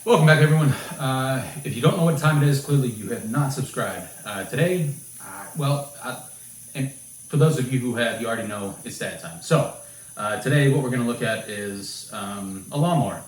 Welcome back, everyone. If you don't know what time it is, clearly you have not subscribed. And for those of you who have, you already know it's that time. So, today what we're going to look at is a lawnmower.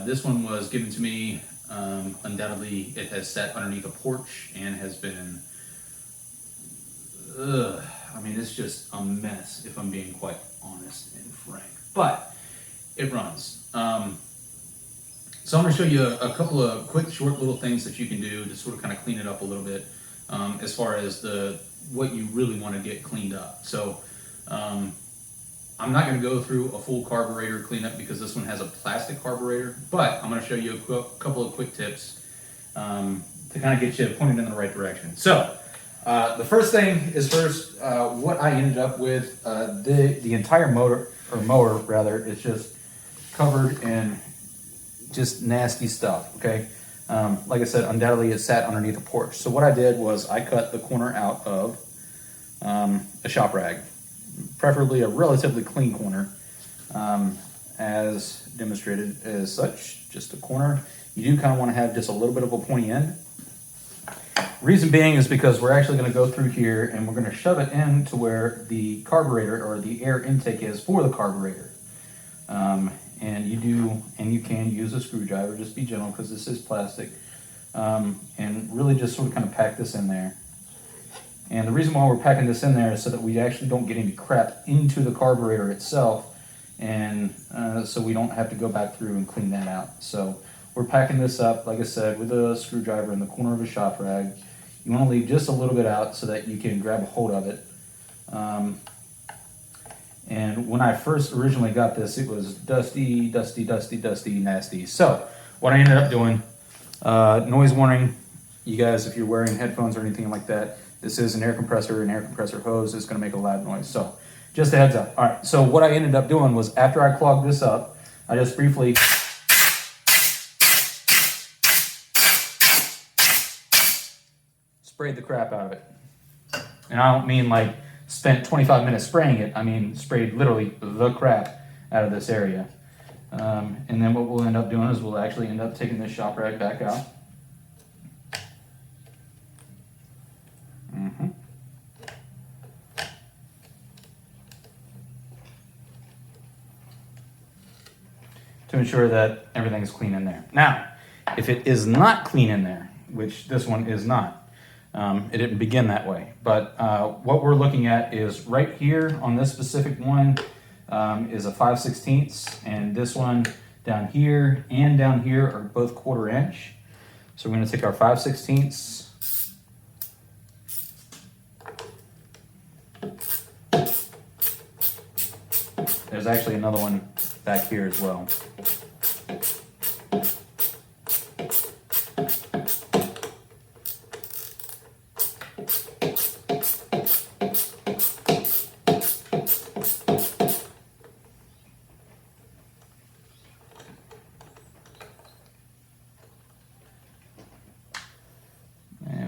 This one was given to me. Undoubtedly, it has sat underneath a porch and has been, it's just a mess, if I'm being quite honest and frank. But it runs. So I'm going to show you a couple of quick, short little things that you can do to sort of kind of clean it up a little bit, as far as what you really want to get cleaned up. So I'm not going to go through a full carburetor cleanup because this one has a plastic carburetor, but I'm going to show you a couple of quick tips to kind of get you pointed in the right direction. So the first thing is what I ended up with. The entire mower rather, is just covered in just nasty stuff, okay? Like I said, undoubtedly it sat underneath a porch. So what I did was I cut the corner out of a shop rag, preferably a relatively clean corner, as demonstrated as such, just a corner. You do kind of want to have just a little bit of a pointy end. Reason being is because we're actually going to go through here and we're going to shove it into where the carburetor or the air intake is for the carburetor. And you can use a screwdriver. Just be gentle because this is plastic, and really just sort of kind of pack this in there. And the reason why we're packing this in there is so that we actually don't get any crap into the carburetor itself, and so we don't have to go back through and clean that out. So we're packing this up, like I said, with a screwdriver in the corner of a shop rag. You want to leave just a little bit out so that you can grab a hold of it. And when I first originally got this, it was dusty, nasty. So what I ended up doing, noise warning, you guys, if you're wearing headphones or anything like that, this is an air compressor. An air compressor hose is going to make a loud noise. So just a heads up. All right, so what I ended up doing was after I clogged this up, I just briefly sprayed the crap out of it. And I don't mean like spent 25 minutes spraying it. I mean sprayed literally the crap out of this area. And then what we'll end up doing is we'll actually end up taking this shop rag back out. To ensure that everything is clean in there. Now, if it is not clean in there, which this one is not, it didn't begin that way. But what we're looking at is right here on this specific one is a 5/16, and this one down here and down here are both 1/4 inch. So we're going to take our 5/16. There's actually another one back here as well.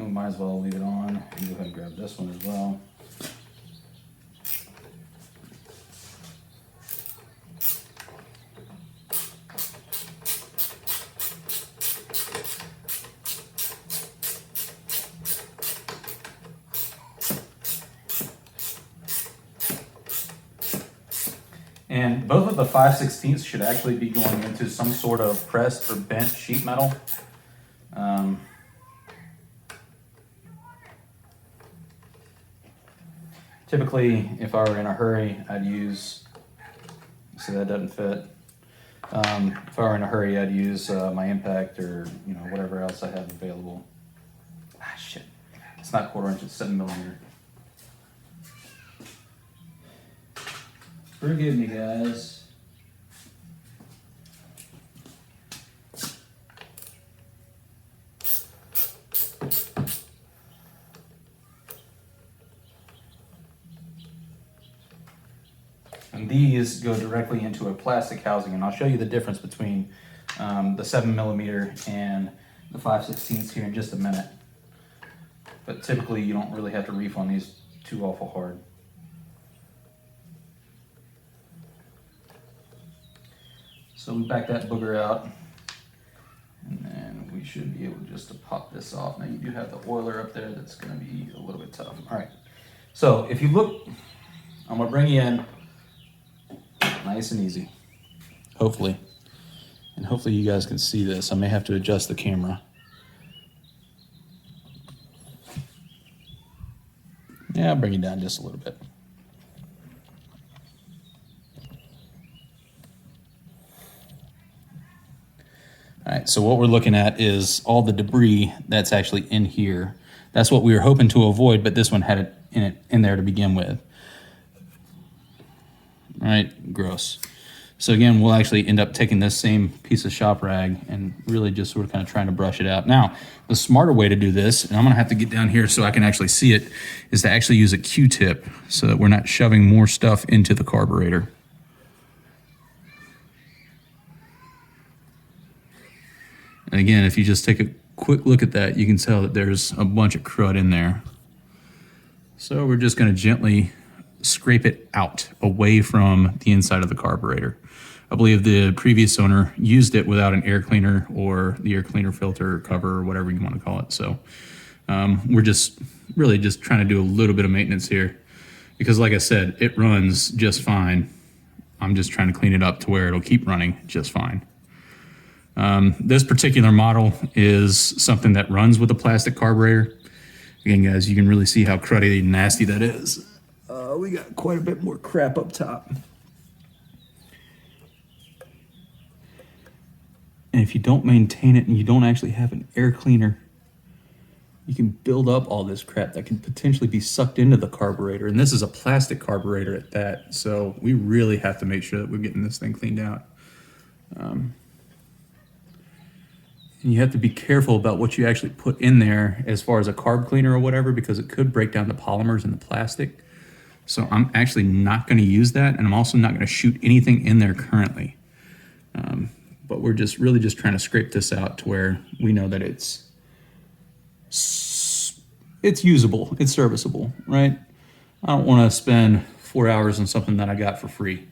Might as well leave it on and go ahead and grab this one as well. And both of the 5/16 should actually be going into some sort of pressed or bent sheet metal. Typically, if I were in a hurry, I'd use, see that doesn't fit. If I were in a hurry, I'd use my impact or whatever else I have available. Ah, shit. It's not 1/4 inch, it's 7mm. Forgive me, guys. And these go directly into a plastic housing, and I'll show you the difference between the 7mm and the 5/16 here in just a minute. But typically you don't really have to reef on these too awful hard. So we back that booger out. And should be able just to pop this off. Now you do have the oiler up there that's gonna be a little bit tough. All right, so if you look, I'm gonna bring you in nice and easy, hopefully. And hopefully you guys can see this. I may have to adjust the camera. Yeah, I'll bring it down just a little bit. All right, so what we're looking at is all the debris that's actually in here. That's what we were hoping to avoid, but this one had it in there to begin with. All right, gross. So again, we'll actually end up taking this same piece of shop rag and really just sort of kind of trying to brush it out. Now, the smarter way to do this, and I'm gonna have to get down here so I can actually see it, is to actually use a Q-tip so that we're not shoving more stuff into the carburetor. And again, if you just take a quick look at that, you can tell that there's a bunch of crud in there. So we're just gonna gently scrape it out away from the inside of the carburetor. I believe the previous owner used it without an air cleaner or the air cleaner filter cover or whatever you want to call it. So we're just really just trying to do a little bit of maintenance here because like I said, it runs just fine. I'm just trying to clean it up to where it'll keep running just fine. This particular model is something that runs with a plastic carburetor. Again, guys, you can really see how cruddy and nasty that is. We got quite a bit more crap up top. And if you don't maintain it and you don't actually have an air cleaner, you can build up all this crap that can potentially be sucked into the carburetor. And this is a plastic carburetor at that. So we really have to make sure that we're getting this thing cleaned out. And you have to be careful about what you actually put in there as far as a carb cleaner or whatever, because it could break down the polymers in the plastic. So I'm actually not going to use that. And I'm also not going to shoot anything in there currently. But we're just really just trying to scrape this out to where we know that it's usable, it's serviceable, right? I don't want to spend 4 hours on something that I got for free.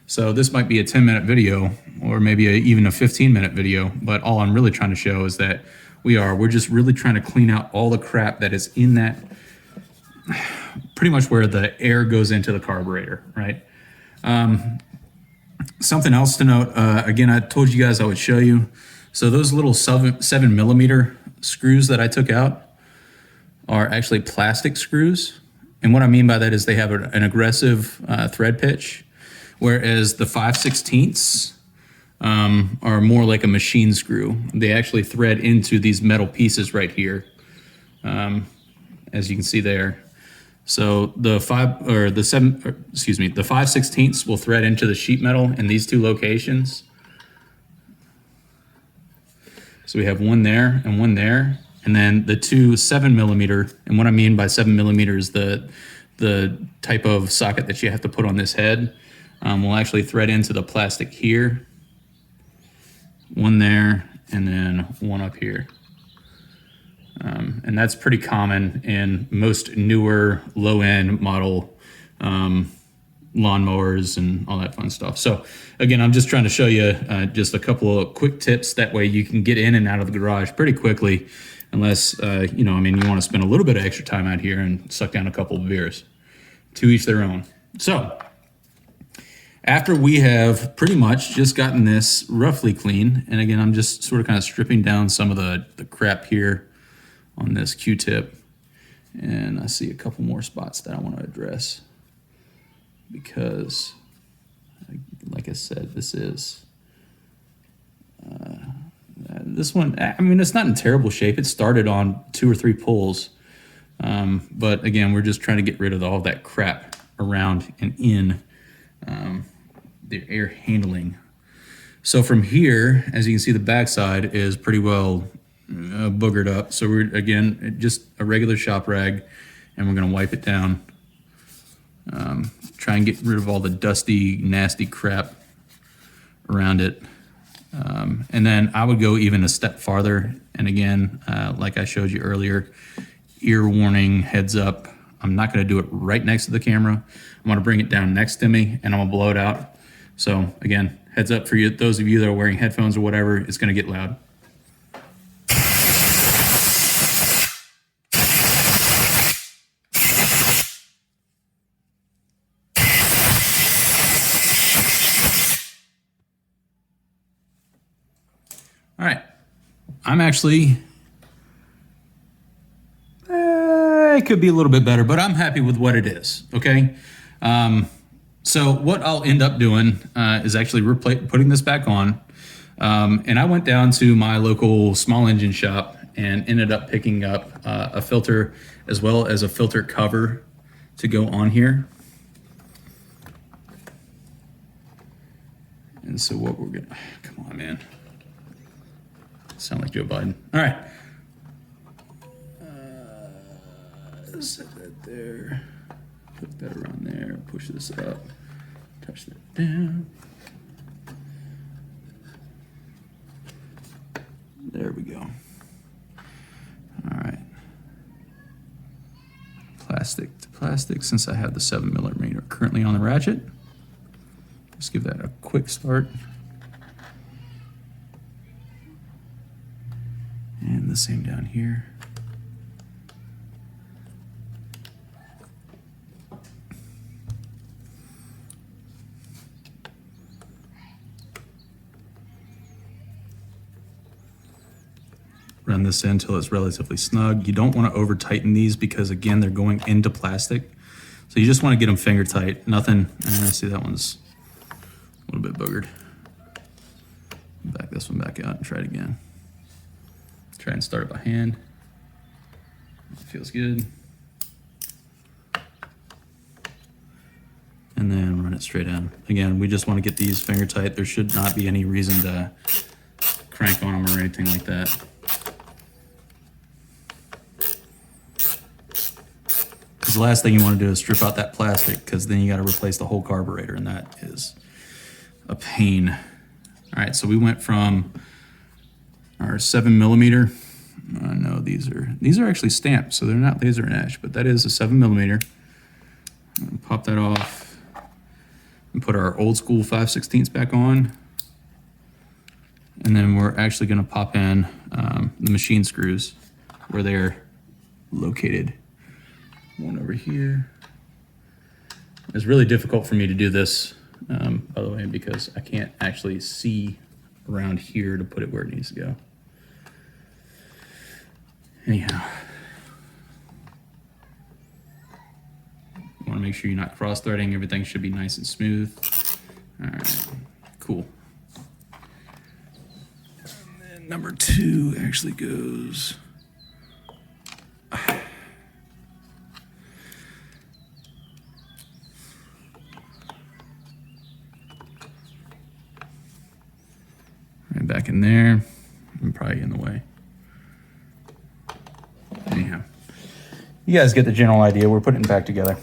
So this might be a 10-minute video or maybe even a 15-minute video, but all I'm really trying to show is that we're just really trying to clean out all the crap that is in that, pretty much where the air goes into the carburetor, right? Something else to note, again, I told you guys I would show you. So those little 7mm screws that I took out are actually plastic screws. And what I mean by that is they have an aggressive thread pitch, whereas the 5/16 are more like a machine screw. They actually thread into these metal pieces right here, as you can see there. So the 5/16 will thread into the sheet metal in these two locations. So we have one there and one there, and then the two 7mm. And what I mean by 7mm is the type of socket that you have to put on this head. Will actually thread into the plastic here, one there, and then one up here. And that's pretty common in most newer low-end model lawnmowers and all that fun stuff. So again, I'm just trying to show you just a couple of quick tips. That way you can get in and out of the garage pretty quickly, unless, you want to spend a little bit of extra time out here and suck down a couple of beers. To each their own. So after we have pretty much just gotten this roughly clean, and again, I'm just sort of kind of stripping down some of the crap here on this Q-tip, and I see a couple more spots that I want to address because, like I said, this one, it's not in terrible shape. It started on 2 or 3 pulls, but again, we're just trying to get rid of all that crap around and in the air handling. So from here, as you can see, the backside is pretty well boogered up. So we're, again, just a regular shop rag, and we're going to wipe it down. Try and get rid of all the dusty, nasty crap around it. And then I would go even a step farther. And again, like I showed you earlier, ear warning, heads up. I'm not going to do it right next to the camera. I'm going to bring it down next to me, and I'm going to blow it out. So again, heads up for you, those of you that are wearing headphones or whatever, it's going to get loud. All right, I'm actually, it could be a little bit better, but I'm happy with what it is, okay? So what I'll end up doing is actually putting this back on. And I went down to my local small engine shop and ended up picking up a filter as well as a filter cover to go on here. And so what we're gonna, come on, man. Sound like Joe Biden. All right. Set that there. Put that around there. Push this up. Touch that down. There we go. All right. Plastic to plastic, since I have the 7mm currently on the ratchet. Just give that a quick start. And the same down here. Run this in until it's relatively snug. You don't want to over tighten these because again, they're going into plastic. So you just want to get them finger tight. Nothing, I see that one's a little bit boogered. Back this one back out and try it again. Try and start it by hand. Feels good. And then run it straight in. Again, we just want to get these finger tight. There should not be any reason to crank on them or anything like that. Because the last thing you want to do is strip out that plastic, because then you got to replace the whole carburetor, and that is a pain. All right, so we went from our 7mm. No, these are actually stamped, so they're not laser and etched, but that is a 7mm. Pop that off and put our old school 5/16 back on. And then we're actually going to pop in the machine screws where they're located. One over here. It's really difficult for me to do this, by the way, because I can't actually see around here to put it where it needs to go. Anyhow, you want to make sure you're not cross-threading. Everything should be nice and smooth. All right, cool. And then number 2 actually goes right back in there. I'm probably in the way. Anyhow, you guys get the general idea. We're putting it back together.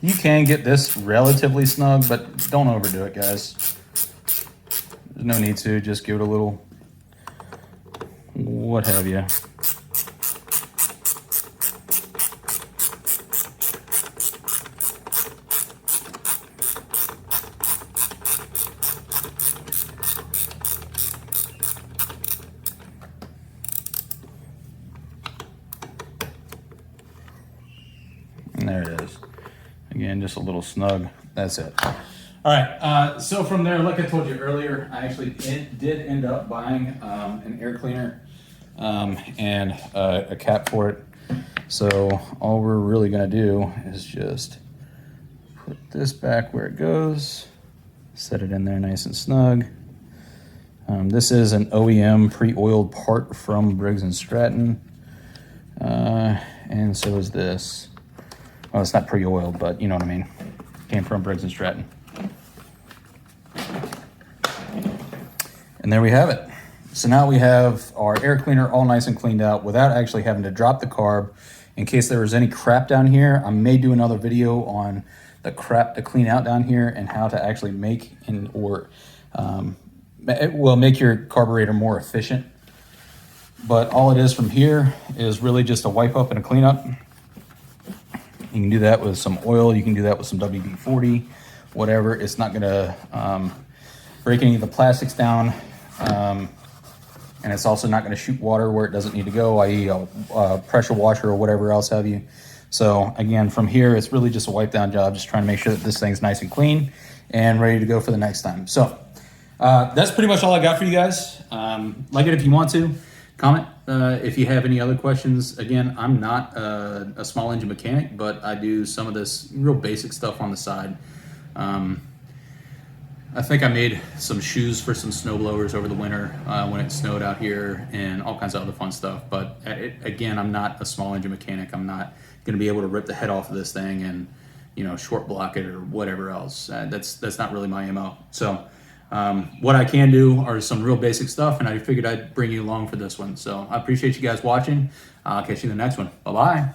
You can get this relatively snug, but don't overdo it, guys. There's no need to. Just give it a little what have you. And there it is. Again, just a little snug. That's it. All right. So from there, like I told you earlier, I actually did end up buying an air cleaner and a cap for it. So all we're really going to do is just put this back where it goes, set it in there nice and snug. This is an OEM pre-oiled part from Briggs & Stratton. And so is this. Well, it's not pre-oiled, but you know what I mean. Came from Briggs & Stratton. And there we have it. So now we have our air cleaner all nice and cleaned out without actually having to drop the carb. In case there was any crap down here, I may do another video on the crap to clean out down here and how to actually make make your carburetor more efficient. But all it is from here is really just a wipe up and a cleanup. You can do that with some oil. You can do that with some WD-40, whatever. It's not going to break any of the plastics down. and it's also not going to shoot water where it doesn't need to go, i.e. a pressure washer or whatever else have you. So again, from here, it's really just a wipe down job, just trying to make sure that this thing's nice and clean and ready to go for the next time. So that's pretty much all I got for you guys. Like it if you want to. Comment if you have any other questions. Again, I'm not a small engine mechanic, but I do some of this real basic stuff on the side. I think I made some shoes for some snowblowers over the winter when it snowed out here, and all kinds of other fun stuff. But again, I'm not a small engine mechanic. I'm not going to be able to rip the head off of this thing and, you know, short block it or whatever else. That's not really my MO. So what I can do are some real basic stuff, and I figured I'd bring you along for this one. So I appreciate you guys watching. I'll catch you in the next one. Bye-bye.